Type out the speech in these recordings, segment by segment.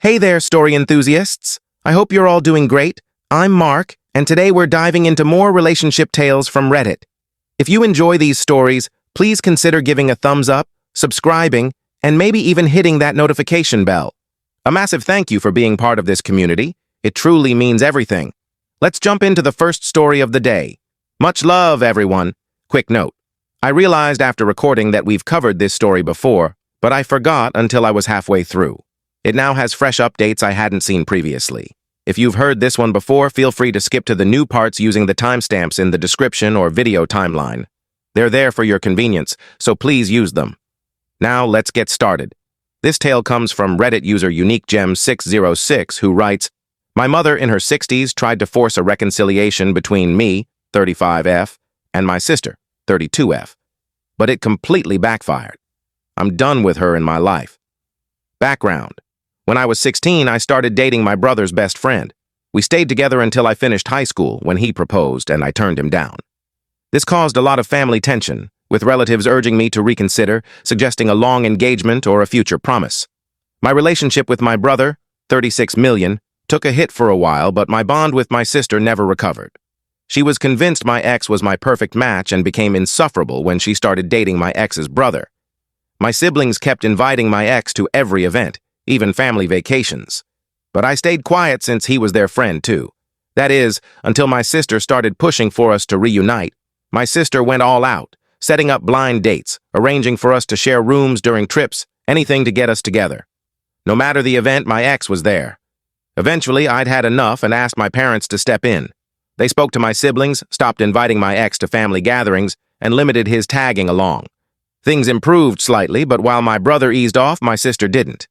Hey there, story enthusiasts. I hope you're all doing great. I'm Mark, and today we're diving into more relationship tales from Reddit. If you enjoy these stories, please consider giving a thumbs up, subscribing, and maybe even hitting that notification bell. A massive thank you for being part of this community. It truly means everything. Let's jump into the first story of the day. Much love, everyone. Quick note. I realized after recording that we've covered this story before, but I forgot until I was halfway through. It now has fresh updates I hadn't seen previously. If you've heard this one before, feel free to skip to the new parts using the timestamps in the description or video timeline. They're there for your convenience, so please use them. Now let's get started. This tale comes from Reddit user UniqueGem606, who writes, "My mother in her 60s tried to force a reconciliation between me, 35F, and my sister, 32F. But it completely backfired. I'm done with her in my life." Background. When I was 16, I started dating my brother's best friend. We stayed together until I finished high school when he proposed and I turned him down. This caused a lot of family tension, with relatives urging me to reconsider, suggesting a long engagement or a future promise. My relationship with my brother, 36 million, took a hit for a while, but my bond with my sister never recovered. She was convinced my ex was my perfect match and became insufferable when she started dating my ex's brother. My siblings kept inviting my ex to every event, even family vacations. But I stayed quiet since he was their friend too. That is, until my sister started pushing for us to reunite. My sister went all out, setting up blind dates, arranging for us to share rooms during trips, anything to get us together. No matter the event, my ex was there. Eventually, I'd had enough and asked my parents to step in. They spoke to my siblings, stopped inviting my ex to family gatherings, and limited his tagging along. Things improved slightly, but while my brother eased off, my sister didn't.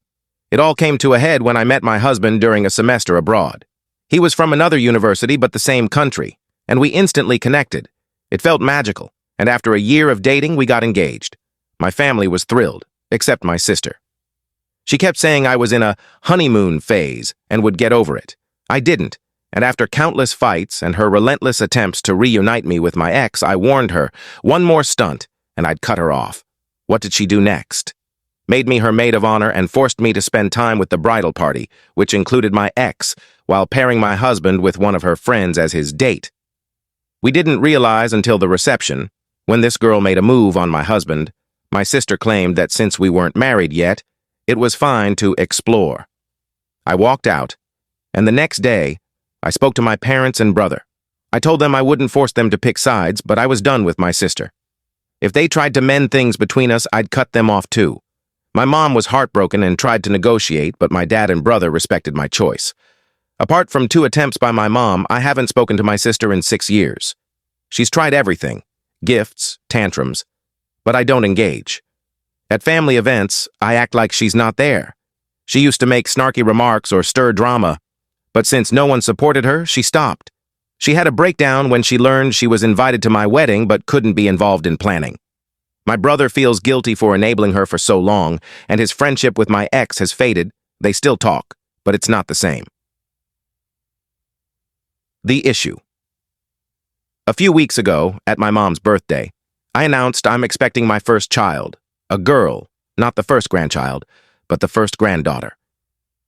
It all came to a head when I met my husband during a semester abroad. He was from another university but the same country, and we instantly connected. It felt magical, and after a year of dating, we got engaged. My family was thrilled, except my sister. She kept saying I was in a honeymoon phase and would get over it. I didn't, and after countless fights and her relentless attempts to reunite me with my ex, I warned her, one more stunt, and I'd cut her off. What did she do next? Made me her maid of honor and forced me to spend time with the bridal party, which included my ex, while pairing my husband with one of her friends as his date. We didn't realize until the reception, when this girl made a move on my husband, my sister claimed that since we weren't married yet, it was fine to explore. I walked out, and the next day, I spoke to my parents and brother. I told them I wouldn't force them to pick sides, but I was done with my sister. If they tried to mend things between us, I'd cut them off too. My mom was heartbroken and tried to negotiate, but my dad and brother respected my choice. Apart from 2 attempts by my mom, I haven't spoken to my sister in 6 years. She's tried everything, gifts, tantrums, but I don't engage. At family events, I act like she's not there. She used to make snarky remarks or stir drama, but since no one supported her, she stopped. She had a breakdown when she learned she was invited to my wedding but couldn't be involved in planning. My brother feels guilty for enabling her for so long, and his friendship with my ex has faded. They still talk, but it's not the same. The issue. A few weeks ago, at my mom's birthday, I announced I'm expecting my first child, a girl, not the first grandchild, but the first granddaughter.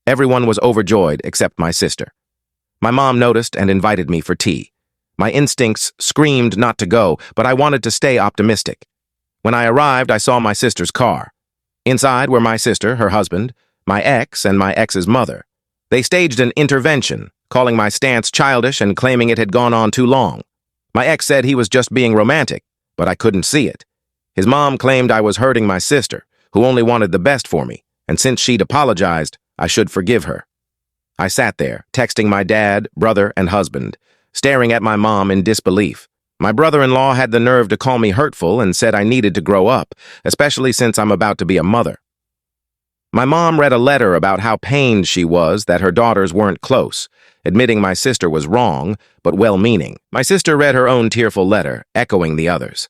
Everyone was overjoyed except my sister. My mom noticed and invited me for tea. My instincts screamed not to go, but I wanted to stay optimistic. When I arrived, I saw my sister's car. Inside were my sister, her husband, my ex, and my ex's mother. They staged an intervention, calling my stance childish and claiming it had gone on too long. My ex said he was just being romantic, but I couldn't see it. His mom claimed I was hurting my sister, who only wanted the best for me, and since she'd apologized, I should forgive her. I sat there, texting my dad, brother, and husband, staring at my mom in disbelief. My brother-in-law had the nerve to call me hurtful and said I needed to grow up, especially since I'm about to be a mother. My mom read a letter about how pained she was that her daughters weren't close, admitting my sister was wrong, but well-meaning. My sister read her own tearful letter, echoing the others.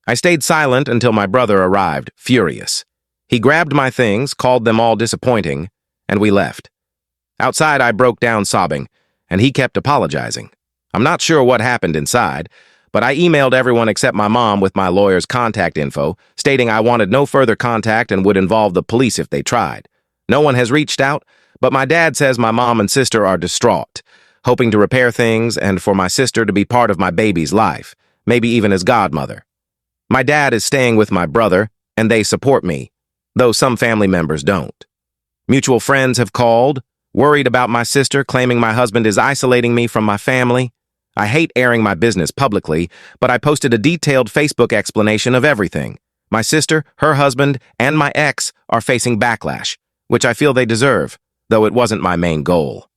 I stayed silent until my brother arrived, furious. He grabbed my things, called them all disappointing, and we left. Outside, I broke down sobbing, and he kept apologizing. I'm not sure what happened inside, but I emailed everyone except my mom with my lawyer's contact info, stating I wanted no further contact and would involve the police if they tried. No one has reached out, But my dad says my mom and sister are distraught, hoping to repair things and for my sister to be part of my baby's life, maybe even as godmother. My dad is staying with my brother, and they support me, though some family members don't. Mutual friends have called, worried about my sister, claiming my husband is isolating me from my family. I hate airing my business publicly, but I posted a detailed Facebook explanation of everything. My sister, her husband, and my ex are facing backlash, which I feel they deserve, though it wasn't my main goal.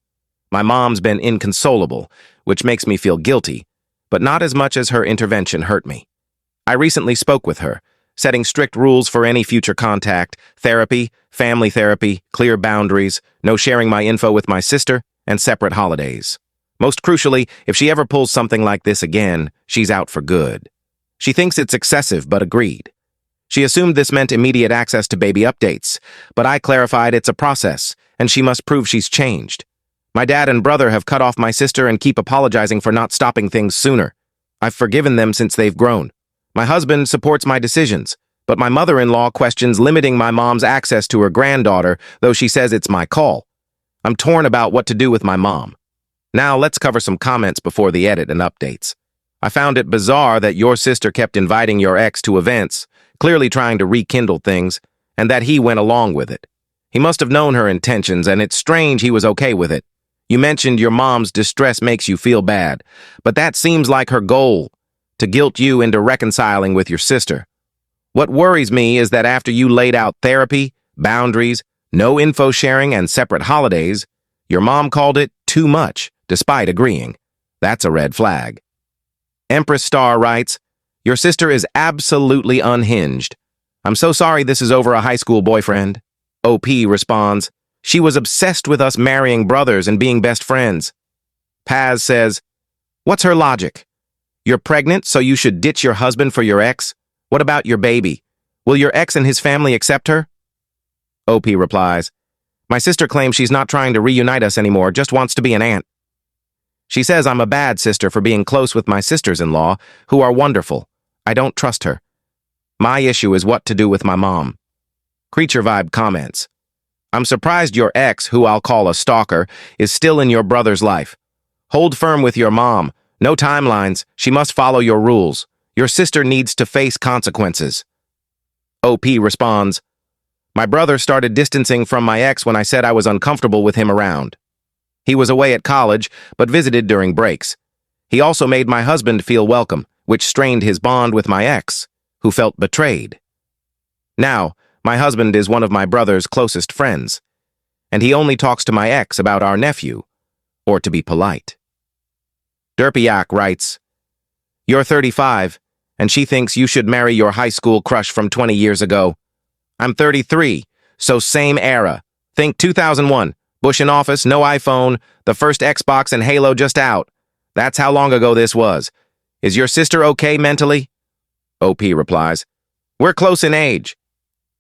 My mom's been inconsolable, which makes me feel guilty, but not as much as her intervention hurt me. I recently spoke with her, setting strict rules for any future contact, therapy, family therapy, clear boundaries, no sharing my info with my sister, and separate holidays. Most crucially, if she ever pulls something like this again, she's out for good. She thinks it's excessive, but agreed. She assumed this meant immediate access to baby updates, but I clarified it's a process, and she must prove she's changed. My dad and brother have cut off my sister and keep apologizing for not stopping things sooner. I've forgiven them since they've grown. My husband supports my decisions, but my mother-in-law questions limiting my mom's access to her granddaughter, though she says it's my call. I'm torn about what to do with my mom. Now let's cover some comments before the edit and updates. I found it bizarre that your sister kept inviting your ex to events, clearly trying to rekindle things, and that he went along with it. He must have known her intentions, and it's strange he was okay with it. You mentioned your mom's distress makes you feel bad, but that seems like her goal, to guilt you into reconciling with your sister. What worries me is that after you laid out therapy, boundaries, no info sharing, and separate holidays, your mom called it too much, despite agreeing. That's a red flag. Empress Star writes, "Your sister is absolutely unhinged. I'm so sorry this is over a high school boyfriend." OP responds, "She was obsessed with us marrying brothers and being best friends." Paz says, "What's her logic? You're pregnant, so you should ditch your husband for your ex? What about your baby? Will your ex and his family accept her?" OP replies, "My sister claims she's not trying to reunite us anymore, just wants to be an aunt. She says I'm a bad sister for being close with my sisters-in-law, who are wonderful. I don't trust her. My issue is what to do with my mom." Creature Vibe comments, "I'm surprised your ex, who I'll call a stalker, is still in your brother's life. Hold firm with your mom. No timelines. She must follow your rules. Your sister needs to face consequences." OP responds, "My brother started distancing from my ex when I said I was uncomfortable with him around. He was away at college, but visited during breaks. He also made my husband feel welcome, which strained his bond with my ex, who felt betrayed. Now, my husband is one of my brother's closest friends, and he only talks to my ex about our nephew, or to be polite." Derpiak writes, "You're 35, and she thinks you should marry your high school crush from 20 years ago. I'm 33, so same era. Think 2001, Bush in office, no iPhone, the first Xbox and Halo just out. That's how long ago this was. Is your sister okay mentally?" OP replies, "We're close in age."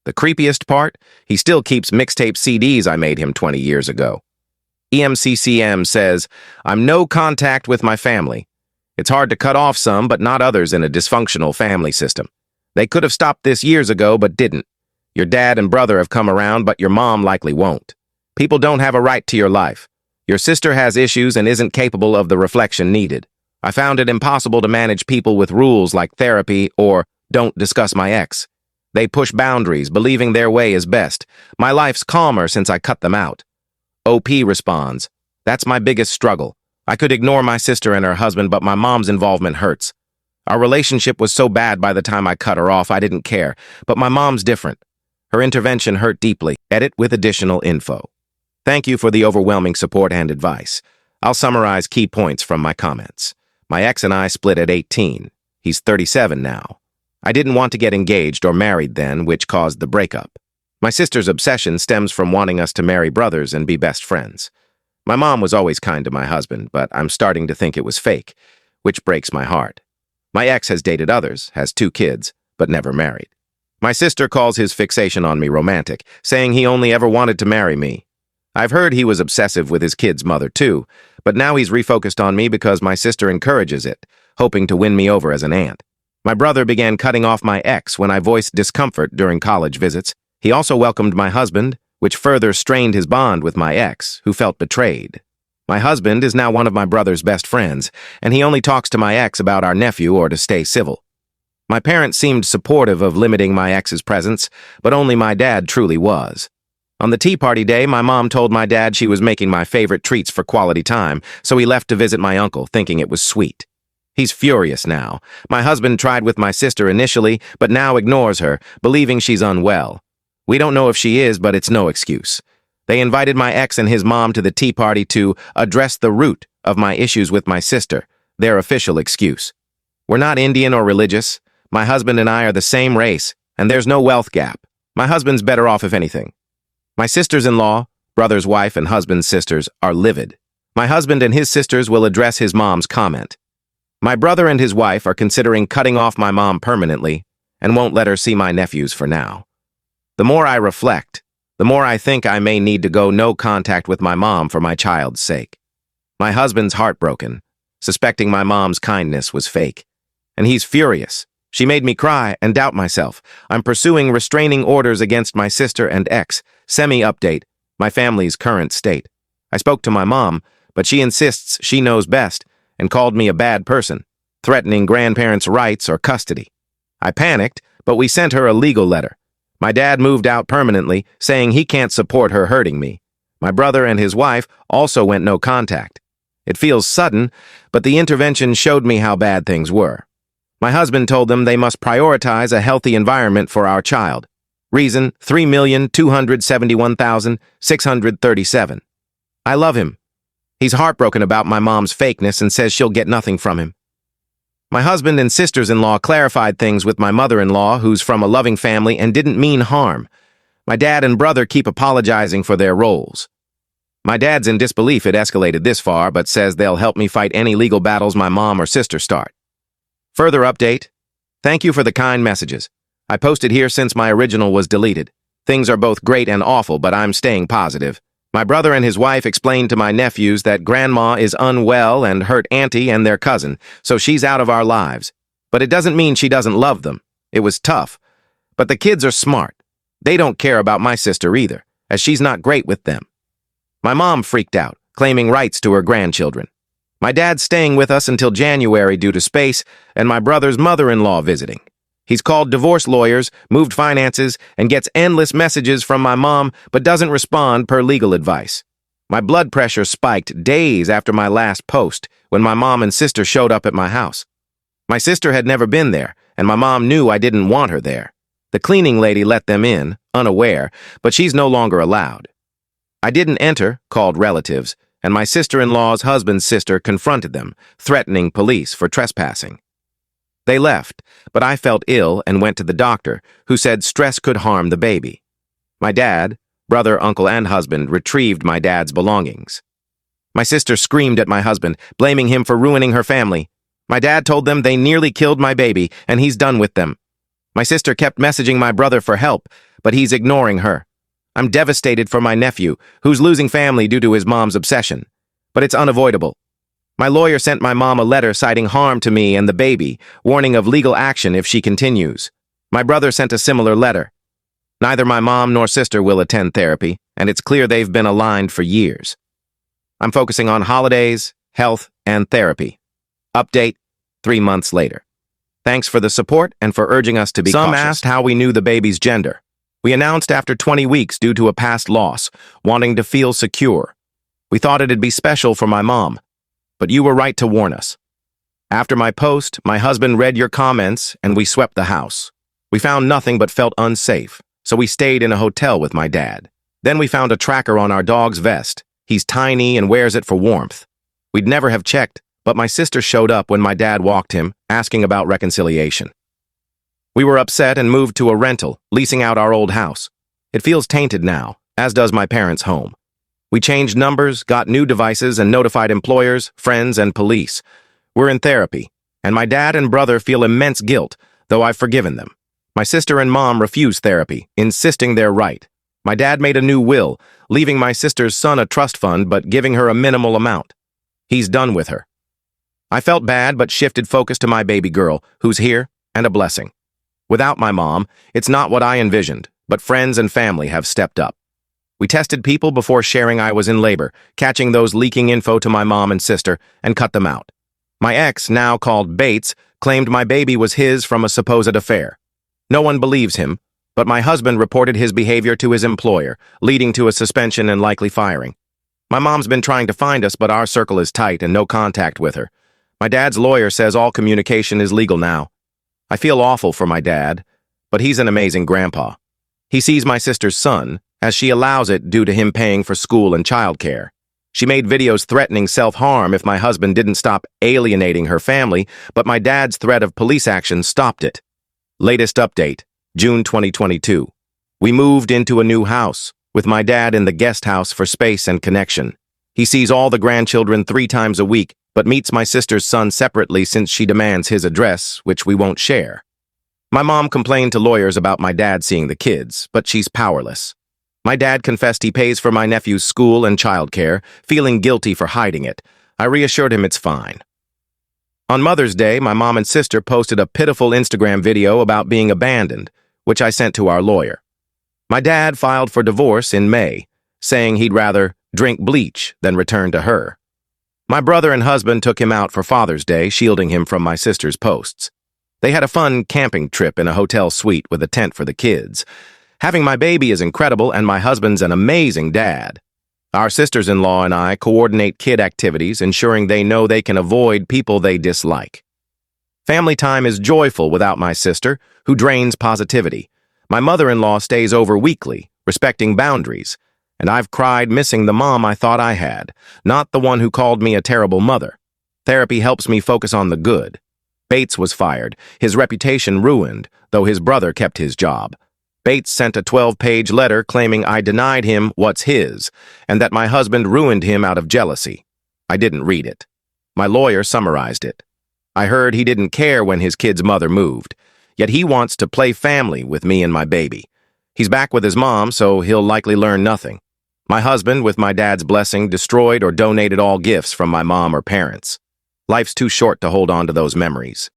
The creepiest part? He still keeps mixtape CDs I made him 20 years ago. EMCCM says, "I'm no contact with my family. It's hard to cut off some, but not others in a dysfunctional family system. They could have stopped this years ago, but didn't. Your dad and brother have come around, but your mom likely won't. People don't have a right to your life. Your sister has issues and isn't capable of the reflection needed. I found it impossible to manage people with rules like therapy or don't discuss my ex. They push boundaries, believing their way is best. My life's calmer since I cut them out." OP responds, "That's my biggest struggle. I could ignore my sister and her husband, but my mom's involvement hurts. Our relationship was so bad by the time I cut her off, I didn't care. But my mom's different. Her intervention hurt deeply. Edit with additional info. Thank you for the overwhelming support and advice. I'll summarize key points from my comments. My ex and I split at 18. He's 37 now. I didn't want to get engaged or married then, which caused the breakup. My sister's obsession stems from wanting us to marry brothers and be best friends. My mom was always kind to my husband, but I'm starting to think it was fake, which breaks my heart. My ex has dated others, has 2 kids, but never married. My sister calls his fixation on me romantic, saying he only ever wanted to marry me. I've heard he was obsessive with his kid's mother too, but now he's refocused on me because my sister encourages it, hoping to win me over as an aunt. My brother began cutting off my ex when I voiced discomfort during college visits. He also welcomed my husband, which further strained his bond with my ex, who felt betrayed. My husband is now one of my brother's best friends, and he only talks to my ex about our nephew or to stay civil. My parents seemed supportive of limiting my ex's presence, but only my dad truly was. On the tea party day, my mom told my dad she was making my favorite treats for quality time, so he left to visit my uncle, thinking it was sweet. He's furious now. My husband tried with my sister initially, but now ignores her, believing she's unwell. We don't know if she is, but it's no excuse. They invited my ex and his mom to the tea party to address the root of my issues with my sister, their official excuse. We're not Indian or religious. My husband and I are the same race, and there's no wealth gap. My husband's better off if anything. My sisters-in-law, brother's wife and husband's sisters, are livid. My husband and his sisters will address his mom's comment. My brother and his wife are considering cutting off my mom permanently and won't let her see my nephews for now. The more I reflect, the more I think I may need to go no contact with my mom for my child's sake. My husband's heartbroken, suspecting my mom's kindness was fake. And he's furious. She made me cry and doubt myself. I'm pursuing restraining orders against my sister and ex. Semi-update, my family's current state. I spoke to my mom, but she insists she knows best and called me a bad person, threatening grandparents' rights or custody. I panicked, but we sent her a legal letter. My dad moved out permanently, saying he can't support her hurting me. My brother and his wife also went no contact. It feels sudden, but the intervention showed me how bad things were. My husband told them they must prioritize a healthy environment for our child. Reason, 3,271,637. I love him. He's heartbroken about my mom's fakeness and says she'll get nothing from him. My husband and sisters-in-law clarified things with my mother-in-law, who's from a loving family and didn't mean harm. My dad and brother keep apologizing for their roles. My dad's in disbelief it escalated this far, but says they'll help me fight any legal battles my mom or sister start. Further update. Thank you for the kind messages. I posted here since my original was deleted. Things are both great and awful, but I'm staying positive. My brother and his wife explained to my nephews that grandma is unwell and hurt auntie and their cousin, so she's out of our lives. But it doesn't mean she doesn't love them. It was tough. But the kids are smart. They don't care about my sister either, as she's not great with them. My mom freaked out, claiming rights to her grandchildren. My dad's staying with us until January due to space, and my brother's mother-in-law visiting. He's called divorce lawyers, moved finances, and gets endless messages from my mom, but doesn't respond per legal advice. My blood pressure spiked days after my last post, when my mom and sister showed up at my house. My sister had never been there, and my mom knew I didn't want her there. The cleaning lady let them in, unaware, but she's no longer allowed. I didn't enter, called relatives, and my sister-in-law's husband's sister confronted them, threatening police for trespassing. They left, but I felt ill and went to the doctor, who said stress could harm the baby. My dad, brother, uncle, and husband retrieved my dad's belongings. My sister screamed at my husband, blaming him for ruining her family. My dad told them they nearly killed my baby, and he's done with them. My sister kept messaging my brother for help, but he's ignoring her. I'm devastated for my nephew, who's losing family due to his mom's obsession. But it's unavoidable. My lawyer sent my mom a letter citing harm to me and the baby, warning of legal action if she continues. My brother sent a similar letter. Neither my mom nor sister will attend therapy, and it's clear they've been aligned for years. I'm focusing on holidays, health, and therapy. Update 3 months later. Thanks for the support and for urging us to be cautious. Some asked how we knew the baby's gender. We announced after 20 weeks due to a past loss, wanting to feel secure. We thought it'd be special for my mom, but you were right to warn us. After my post, my husband read your comments and we swept the house. We found nothing but felt unsafe, so we stayed in a hotel with my dad. Then we found a tracker on our dog's vest. He's tiny and wears it for warmth. We'd never have checked, but my sister showed up when my dad walked him, asking about reconciliation. We were upset and moved to a rental, leasing out our old house. It feels tainted now, as does my parents' home. We changed numbers, got new devices, and notified employers, friends, and police. We're in therapy, and my dad and brother feel immense guilt, though I've forgiven them. My sister and mom refuse therapy, insisting they're right. My dad made a new will, leaving my sister's son a trust fund but giving her a minimal amount. He's done with her. I felt bad but shifted focus to my baby girl, who's here, and a blessing. Without my mom, it's not what I envisioned, but friends and family have stepped up. We tested people before sharing I was in labor, catching those leaking info to my mom and sister, and cut them out. My ex, now called Bates, claimed my baby was his from a supposed affair. No one believes him, but my husband reported his behavior to his employer, leading to a suspension and likely firing. My mom's been trying to find us, but our circle is tight and no contact with her. My dad's lawyer says all communication is legal now. I feel awful for my dad, but he's an amazing grandpa. He sees my sister's son, as she allows it due to him paying for school and childcare. She made videos threatening self-harm if my husband didn't stop alienating her family, but my dad's threat of police action stopped it. Latest update, June 2022. We moved into a new house, with my dad in the guest house for space and connection. He sees all the grandchildren 3 times a week, but meets my sister's son separately since she demands his address, which we won't share. My mom complained to lawyers about my dad seeing the kids, but she's powerless. My dad confessed he pays for my nephew's school and childcare, feeling guilty for hiding it. I reassured him it's fine. On Mother's Day, my mom and sister posted a pitiful Instagram video about being abandoned, which I sent to our lawyer. My dad filed for divorce in May, saying he'd rather drink bleach than return to her. My brother and husband took him out for Father's Day, shielding him from my sister's posts. They had a fun camping trip in a hotel suite with a tent for the kids. Having my baby is incredible, and my husband's an amazing dad. Our sisters-in-law and I coordinate kid activities, ensuring they know they can avoid people they dislike. Family time is joyful without my sister, who drains positivity. My mother-in-law stays over weekly, respecting boundaries, and I've cried missing the mom I thought I had, not the one who called me a terrible mother. Therapy helps me focus on the good. Bates was fired, his reputation ruined, though his brother kept his job. Bates sent a 12-page letter claiming I denied him what's his, and that my husband ruined him out of jealousy. I didn't read it. My lawyer summarized it. I heard he didn't care when his kid's mother moved, yet he wants to play family with me and my baby. He's back with his mom, so he'll likely learn nothing. My husband, with my dad's blessing, destroyed or donated all gifts from my mom or parents. Life's too short to hold on to those memories.